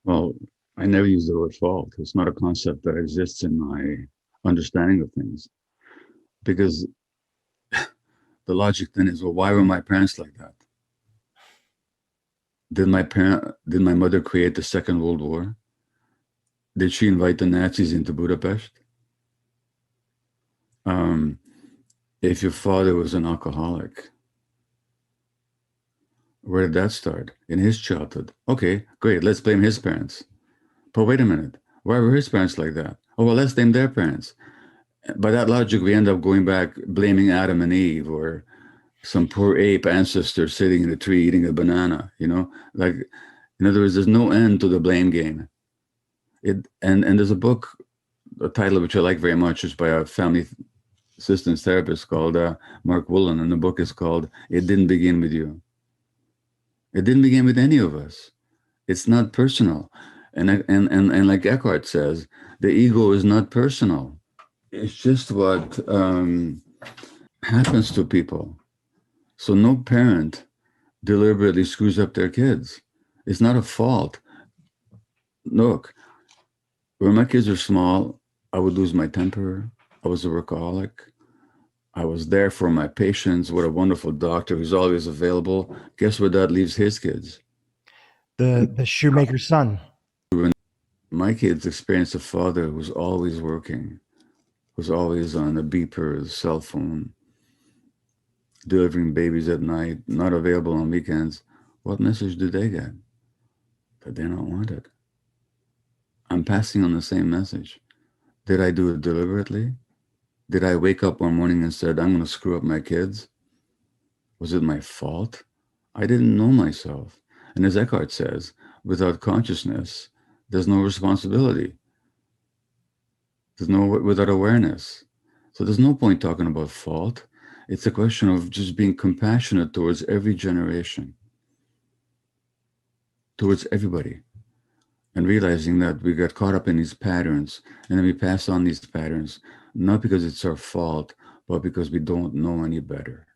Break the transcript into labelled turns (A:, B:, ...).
A: Well, I never use the word fault. It's not a concept that exists in my understanding of things because the logic then is, well, why were my parents like that? Did my mother create the Second World War? Did she invite the Nazis into Budapest? Um, if your father was an alcoholic, where did that start? In his childhood. Okay, great. Let's blame his parents. But wait a minute. Why were his parents like that? Oh, well, let's blame their parents. By that logic, we end up going back blaming Adam and Eve or some poor ape ancestor sitting in a tree eating a banana, Like, in other words, there's no end to the blame game. And there's a book, a title of which I like very much, is by a family assistance therapist called Mark Woolen, and the book is called "It Didn't Begin with You." It didn't begin with any of us. It's not personal, and like Eckhart says, the ego is not personal. It's just what happens to people. So no parent deliberately screws up their kids. It's not a fault. Look, when my kids were small, I would lose my temper. I was a workaholic. I was there for my patients. What a wonderful doctor who's always available. Guess where that leaves his kids?
B: The shoemaker's son.
A: When my kids experienced a father who's always working, who's always on a beeper, a cell phone, delivering babies at night, not available on weekends, what message did they get? That they're not wanted. I'm passing on the same message. Did I do it deliberately? Did I wake up one morning and said, I'm going to screw up my kids? Was it my fault? I didn't know myself. And as Eckhart says, without consciousness, there's no responsibility. There's no without awareness. So there's no point talking about fault. It's a question of just being compassionate towards every generation, towards everybody, and realizing that we get caught up in these patterns and then we pass on these patterns, not because it's our fault, but because we don't know any better.